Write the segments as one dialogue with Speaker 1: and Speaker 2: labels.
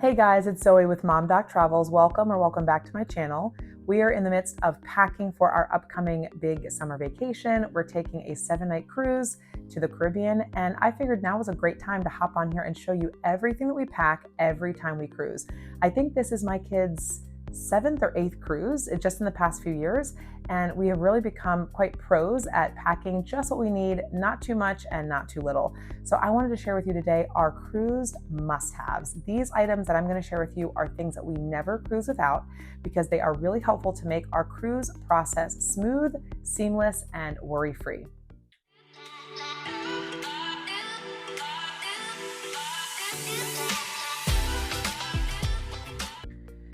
Speaker 1: Hey guys, it's Zoe with Mom Doc Travels. Welcome back to my channel. We are in the midst of packing for our upcoming big summer vacation. We're taking a 7-night cruise to the Caribbean, and I figured now was a great time to hop on here and show you everything that we pack every time we cruise. I think this is my kids' 7th or 8th cruise just in the past few years, and we have really become quite pros at packing just what we need, not too much and not too little. So I wanted to share with you today our cruise must-haves. These items that I'm going to share with you are things that we never cruise without because they are really helpful to make our cruise process smooth, seamless, and worry-free.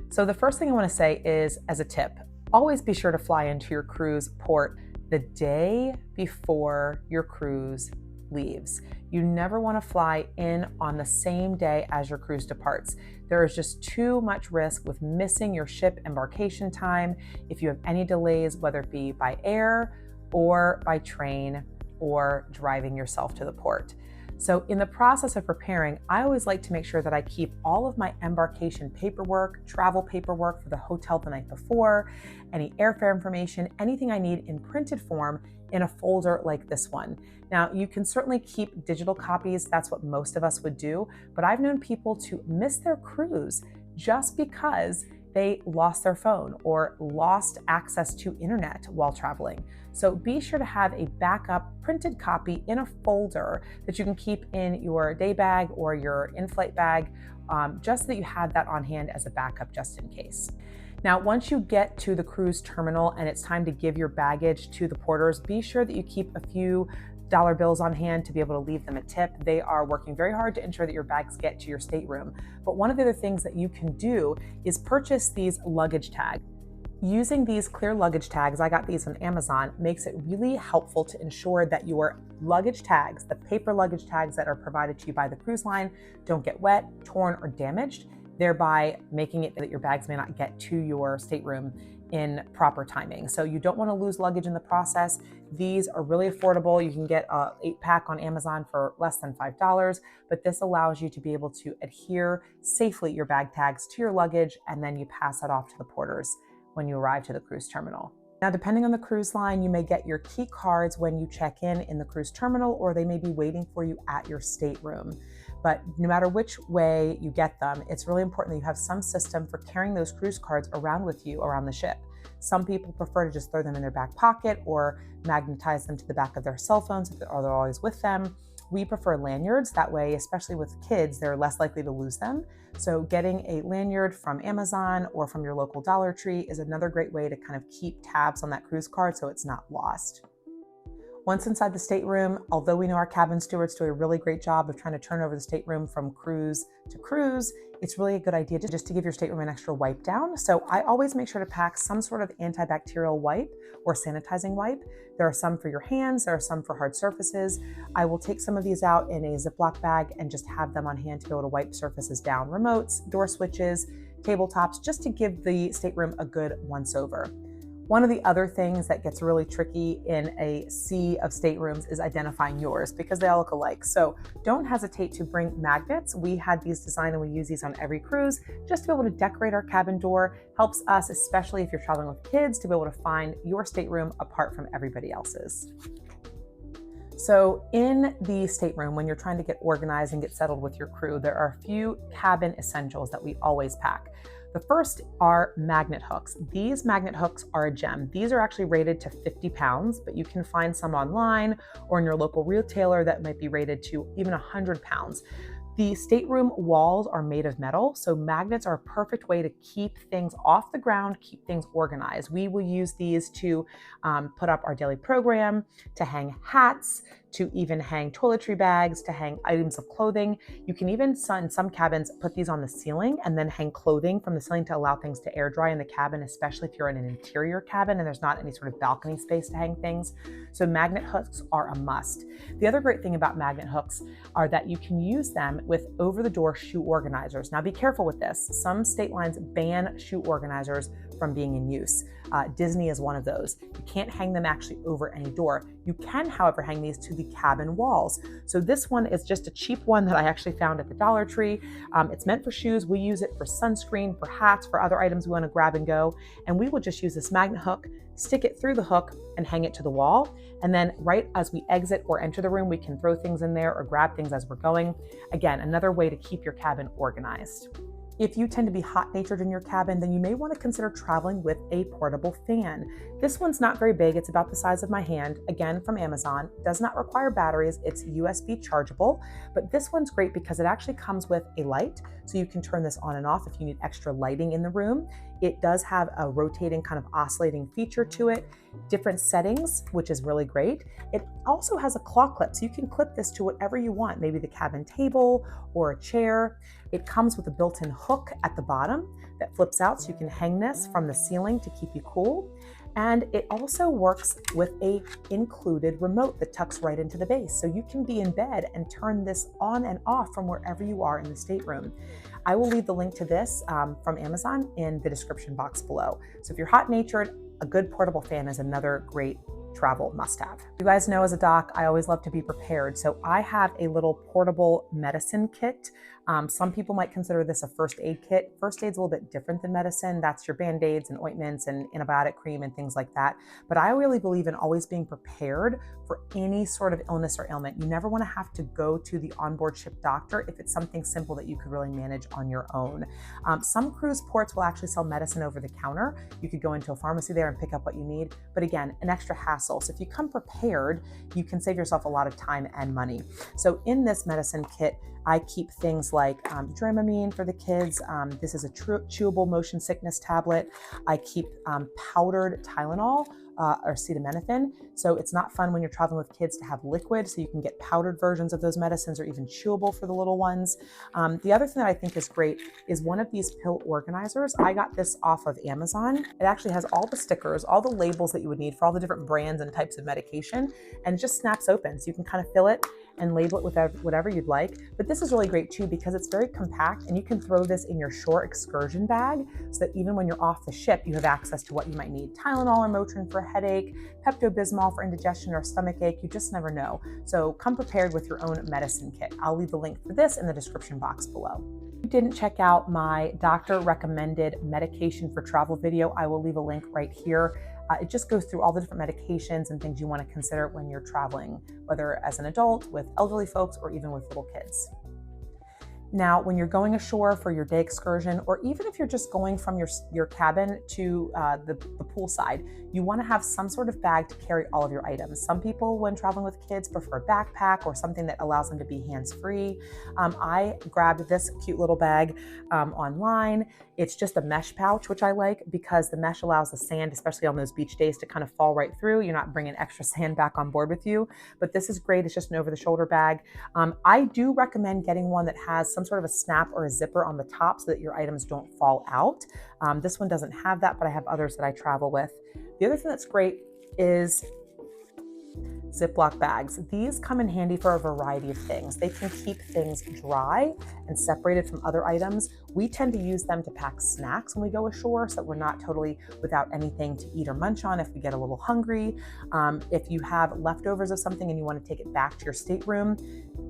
Speaker 1: So the first thing I want to say is, as a tip, always be sure to fly into your cruise port the day before your cruise leaves. You never want to fly in on the same day as your cruise departs. There is just too much risk with missing your ship embarkation time if you have any delays, whether it be by air or by train or driving yourself to the port. So in the process of preparing, I always like to make sure that I keep all of my embarkation paperwork, travel paperwork for the hotel the night before, any airfare information, anything I need in printed form in a folder like this one. Now, you can certainly keep digital copies. That's what most of us would do, but I've known people to miss their cruise just because they lost their phone or lost access to internet while traveling. So be sure to have a backup printed copy in a folder that you can keep in your day bag or your in-flight bag, just so that you have that on hand as a backup just in case. Now, once you get to the cruise terminal and it's time to give your baggage to the porters, be sure that you keep a few dollar bills on hand to be able to leave them a tip. They are working very hard to ensure that your bags get to your stateroom. But one of the other things that you can do is purchase these luggage tags. Using these clear luggage tags, I got these on Amazon, makes it really helpful to ensure that your luggage tags, the paper luggage tags that are provided to you by the cruise line, don't get wet, torn, or damaged, thereby making it that your bags may not get to your stateroom in proper timing. So you don't want to lose luggage in the process. These are really affordable. You can get a 8-pack on Amazon for less than $5, but this allows you to be able to adhere safely your bag tags to your luggage, and then you pass that off to the porters when you arrive to the cruise terminal. Now, depending on the cruise line, you may get your key cards when you check in the cruise terminal, or they may be waiting for you at your stateroom. But no matter which way you get them, it's really important that you have some system for carrying those cruise cards around with you around the ship. Some people prefer to just throw them in their back pocket or magnetize them to the back of their cell phones if they're always with them. We prefer lanyards. That way, especially with kids, they're less likely to lose them. So getting a lanyard from Amazon or from your local Dollar Tree is another great way to kind of keep tabs on that cruise card so it's not lost. Once inside the stateroom, although we know our cabin stewards do a really great job of trying to turn over the stateroom from cruise to cruise, it's really a good idea to just to give your stateroom an extra wipe down. So I always make sure to pack some sort of antibacterial wipe or sanitizing wipe. There are some for your hands, there are some for hard surfaces. I will take some of these out in a Ziploc bag and just have them on hand to be able to wipe surfaces down, remotes, door switches, tabletops, just to give the stateroom a good once over. One of the other things that gets really tricky in a sea of staterooms is identifying yours because they all look alike. So don't hesitate to bring magnets. We had these designed and we use these on every cruise just to be able to decorate our cabin door. Helps us, especially if you're traveling with kids, to be able to find your stateroom apart from everybody else's. So in the stateroom, when you're trying to get organized and get settled with your crew, there are a few cabin essentials that we always pack. The first are magnet hooks. These magnet hooks are a gem. These are actually rated to 50 pounds, but you can find some online or in your local retailer that might be rated to even 100 pounds. The stateroom walls are made of metal, so magnets are a perfect way to keep things off the ground, keep things organized. We will use these to put up our daily program, to hang hats, to even hang toiletry bags, to hang items of clothing. You can even, in some cabins, put these on the ceiling and then hang clothing from the ceiling to allow things to air dry in the cabin, especially if you're in an interior cabin and there's not any sort of balcony space to hang things. So magnet hooks are a must. The other great thing about magnet hooks are that you can use them with over-the-door shoe organizers. Now be careful with this. Some state lines ban shoe organizers from being in use. Disney is one of those. You can't hang them actually over any door. You can, however, hang these to the cabin walls. So this one is just a cheap one that I actually found at the Dollar Tree. It's meant for shoes. We use it for sunscreen, for hats, for other items we want to grab and go. And we will just use this magnet hook, stick it through the hook and hang it to the wall. And then right as we exit or enter the room, we can throw things in there or grab things as we're going. Again, another way to keep your cabin organized. If you tend to be hot-natured in your cabin, then you may want to consider traveling with a portable fan. This one's not very big. It's about the size of my hand, again from Amazon. Does not require batteries. It's USB chargeable, but this one's great because it actually comes with a light, so you can turn this on and off if you need extra lighting in the room. It does have a rotating kind of oscillating feature to it, different settings, which is really great. It also has a claw clip, so you can clip this to whatever you want, maybe the cabin table or a chair. It comes with a built-in hook at the bottom that flips out, so you can hang this from the ceiling to keep you cool. And it also works with a included remote that tucks right into the base. So you can be in bed and turn this on and off from wherever you are in the stateroom. I will leave the link to this from Amazon in the description box below. So if you're hot-natured, a good portable fan is another great travel must-have. You guys know as a doc, I always love to be prepared. So I have a little portable medicine kit. Some people might consider this a first aid kit. First aid's a little bit different than medicine. That's your Band-Aids and ointments and antibiotic cream and things like that. But I really believe in always being prepared for any sort of illness or ailment. You never want to have to go to the onboard ship doctor if it's something simple that you could really manage on your own. Some cruise ports will actually sell medicine over the counter. You could go into a pharmacy there and pick up what you need. But again, an extra hassle. So if you come prepared, you can save yourself a lot of time and money. So in this medicine kit, I keep things like Dramamine for the kids. This is a chewable motion sickness tablet. I keep powdered Tylenol or acetaminophen. So it's not fun when you're traveling with kids to have liquid, so you can get powdered versions of those medicines or even chewable for the little ones. The other thing that I think is great is one of these pill organizers. I got this off of Amazon. It actually has all the stickers, all the labels that you would need for all the different brands and types of medication, and it just snaps open. So you can kind of fill it and label it with whatever you'd like. But this is really great too because it's very compact and you can throw this in your shore excursion bag so that even when you're off the ship, you have access to what you might need. Tylenol or Motrin for a headache, Pepto-Bismol for indigestion or stomach ache, you just never know. So come prepared with your own medicine kit. I'll leave the link for this in the description box below. If you didn't check out my doctor recommended medication for travel video, I will leave a link right here. It just goes through all the different medications and things you want to consider when you're traveling, whether as an adult, with elderly folks, or even with little kids. Now, when you're going ashore for your day excursion, or even if you're just going from your cabin to the poolside, you want to have some sort of bag to carry all of your items. Some people, when traveling with kids, prefer a backpack or something that allows them to be hands-free. I grabbed this cute little bag online. It's just a mesh pouch, which I like because the mesh allows the sand, especially on those beach days, to kind of fall right through. You're not bringing extra sand back on board with you, but this is great. It's just an over-the-shoulder bag. I do recommend getting one that has some sort of a snap or a zipper on the top so that your items don't fall out. This one doesn't have that, but I have others that I travel with. The other thing that's great is Ziploc bags. These come in handy for a variety of things. They can keep things dry and separated from other items. We tend to use them to pack snacks when we go ashore so that we're not totally without anything to eat or munch on if we get a little hungry. If you have leftovers of something and you want to take it back to your stateroom,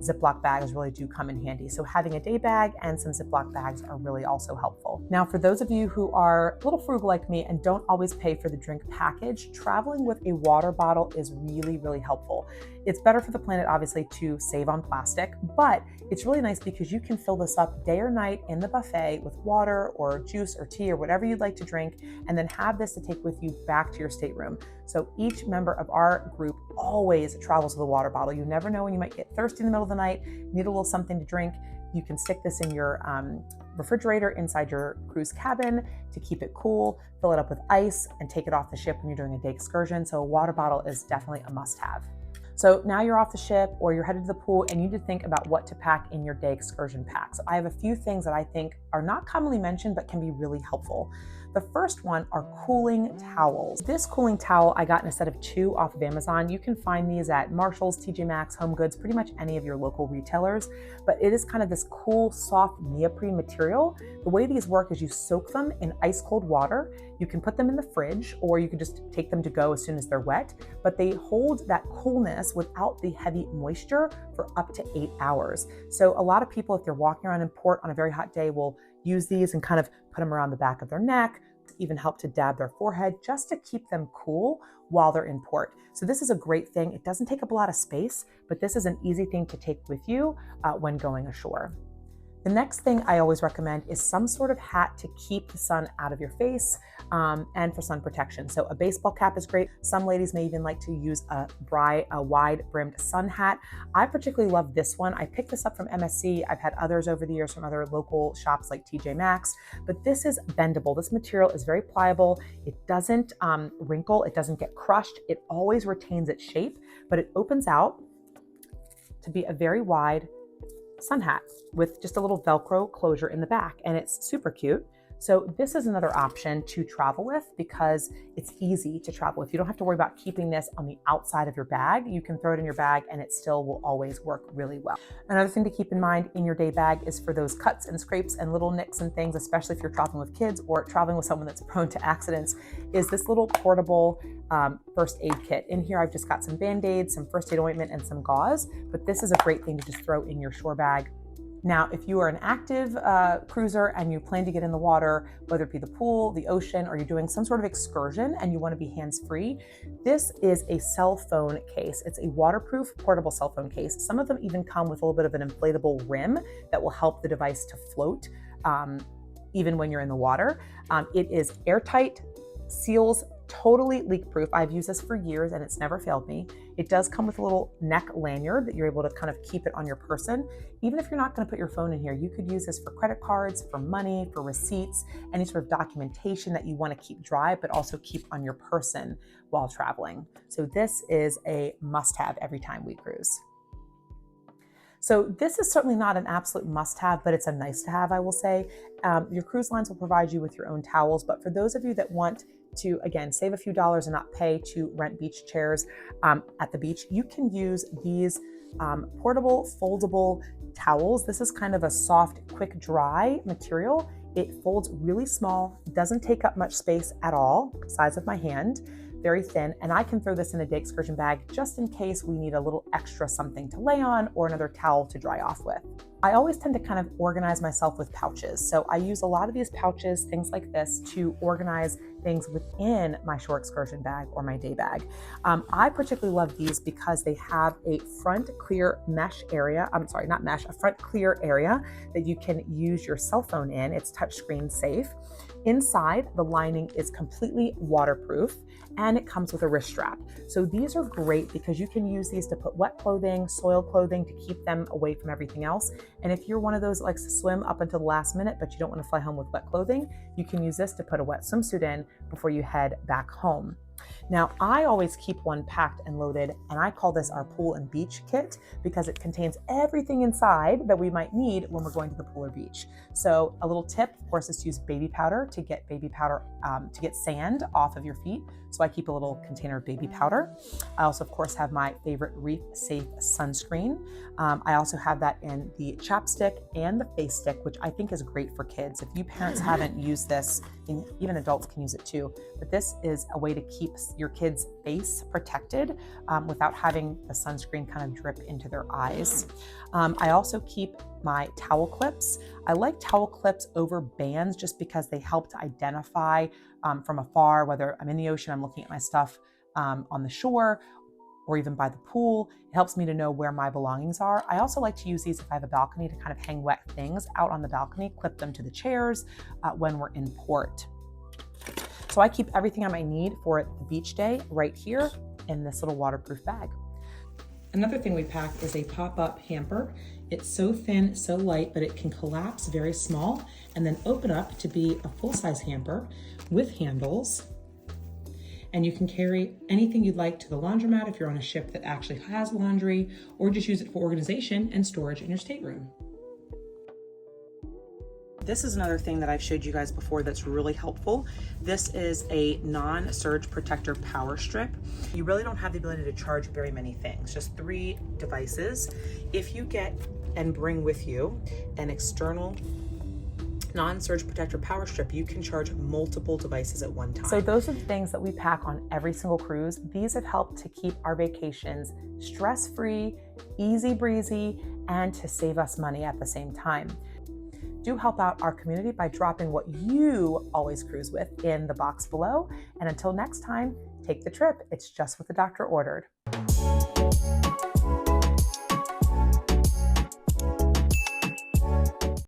Speaker 1: Ziploc bags really do come in handy. So having a day bag and some Ziploc bags are really also helpful. Now, for those of you who are a little frugal like me and don't always pay for the drink package, traveling with a water bottle is really, really helpful. It's better for the planet, obviously, to save on plastic, but it's really nice because you can fill this up day or night in the buffet with water or juice or tea or whatever you'd like to drink, and then have this to take with you back to your stateroom. So each member of our group always travels with a water bottle. You never know when you might get thirsty in the middle of the night, need a little something to drink. You can stick this in your refrigerator inside your cruise cabin to keep it cool, fill it up with ice, and take it off the ship when you're doing a day excursion. So a water bottle is definitely a must-have. So now you're off the ship or you're headed to the pool and you need to think about what to pack in your day excursion pack. So I have a few things that I think are not commonly mentioned but can be really helpful. The first one are cooling towels. This cooling towel I got in a set of 2 off of Amazon. You can find these at Marshall's, TJ Maxx, Home Goods, pretty much any of your local retailers, but it is kind of this cool, soft neoprene material. The way these work is you soak them in ice cold water. You can put them in the fridge, or you can just take them to go as soon as they're wet, but they hold that coolness without the heavy moisture for up to 8 hours. So a lot of people, if they're walking around in port on a very hot day, will use these and kind of put them around the back of their neck, even help to dab their forehead just to keep them cool while they're in port. So this is a great thing. It doesn't take up a lot of space, but this is an easy thing to take with you when going ashore. The next thing I always recommend is some sort of hat to keep the sun out of your face and for sun protection. So a baseball cap is great. Some ladies may even like to use a wide-brimmed sun hat. I particularly love this one. I picked this up from MSC. I've had others over the years from other local shops like TJ Maxx, but this is bendable. This material is very pliable. It doesn't wrinkle. It doesn't get crushed. It always retains its shape, but it opens out to be a very wide sun hat with just a little Velcro closure in the back, and it's super cute. So this is another option to travel with because it's easy to travel with. You don't have to worry about keeping this on the outside of your bag. You can throw it in your bag and it still will always work really well. Another thing to keep in mind in your day bag is for those cuts and scrapes and little nicks and things, especially if you're traveling with kids or traveling with someone that's prone to accidents, is this little portable first aid kit. In here, I've just got some Band-Aids, some first aid ointment, and some gauze, but this is a great thing to just throw in your shore bag. Now, if you are an active cruiser and you plan to get in the water, whether it be the pool, the ocean, or you're doing some sort of excursion and you want to be hands-free, this is a cell phone case. It's a waterproof portable cell phone case. Some of them even come with a little bit of an inflatable rim that will help the device to float even when you're in the water. It is airtight, seals, totally leak proof. I've used this for years and it's never failed me. It does come with a little neck lanyard that you're able to kind of keep it on your person. Even if you're not going to put your phone in here, you could use this for credit cards, for money, for receipts, any sort of documentation that you want to keep dry, but also keep on your person while traveling. So this is a must-have every time we cruise. So this is certainly not an absolute must-have, but it's a nice-to-have, I will say. Your cruise lines will provide you with your own towels, but for those of you that want to, again, save a few dollars and not pay to rent beach chairs at the beach, you can use these portable, foldable towels. This is kind of a soft, quick dry material. It folds really small, doesn't take up much space at all, size of my hand, very thin, and I can throw this in a day excursion bag just in case we need a little extra something to lay on or another towel to dry off with. I always tend to kind of organize myself with pouches. So I use a lot of these pouches, things like this, to organize things within my shore excursion bag or my day bag. I particularly love these because they have a front clear mesh area. I'm sorry, not mesh, a front clear area that you can use your cell phone in. It's touchscreen safe. Inside, the lining is completely waterproof and it comes with a wrist strap. So these are great because you can use these to put wet clothing, soiled clothing to keep them away from everything else. And if you're one of those that likes to swim up until the last minute, but you don't want to fly home with wet clothing, you can use this to put a wet swimsuit in before you head back home. Now, I always keep one packed and loaded, and I call this our pool and beach kit because it contains everything inside that we might need when we're going to the pool or beach. So a little tip, of course, is to use baby powder to get sand off of your feet. So I keep a little container of baby powder. I also, of course, have my favorite Reef Safe sunscreen. I also have that in the chapstick and the face stick, which I think is great for kids. If you parents haven't used this, and even adults can use it too, but this is a way to keep your kids' face protected without having the sunscreen kind of drip into their eyes. I also keep my towel clips. I like towel clips over bands just because they help to identify from afar, whether I'm in the ocean, I'm looking at my stuff on the shore, or even by the pool. It helps me to know where my belongings are. I also like to use these if I have a balcony to kind of hang wet things out on the balcony, clip them to the chairs when we're in port. So I keep everything I might need for the beach day right here in this little waterproof bag. Another thing we pack is a pop-up hamper. It's so thin, so light, but it can collapse very small and then open up to be a full-size hamper with handles. And you can carry anything you'd like to the laundromat if you're on a ship that actually has laundry, or just use it for organization and storage in your stateroom. This is another thing that I've showed you guys before that's really helpful. This is a non-surge protector power strip. You really don't have the ability to charge very many things, just 3 devices. If you get and bring with you an external non-surge protector power strip, you can charge multiple devices at one time. So those are the things that we pack on every single cruise. These have helped to keep our vacations stress-free, easy breezy, and to save us money at the same time. Do help out our community by dropping what you always cruise with in the box below. And until next time, take the trip. It's just what the doctor ordered.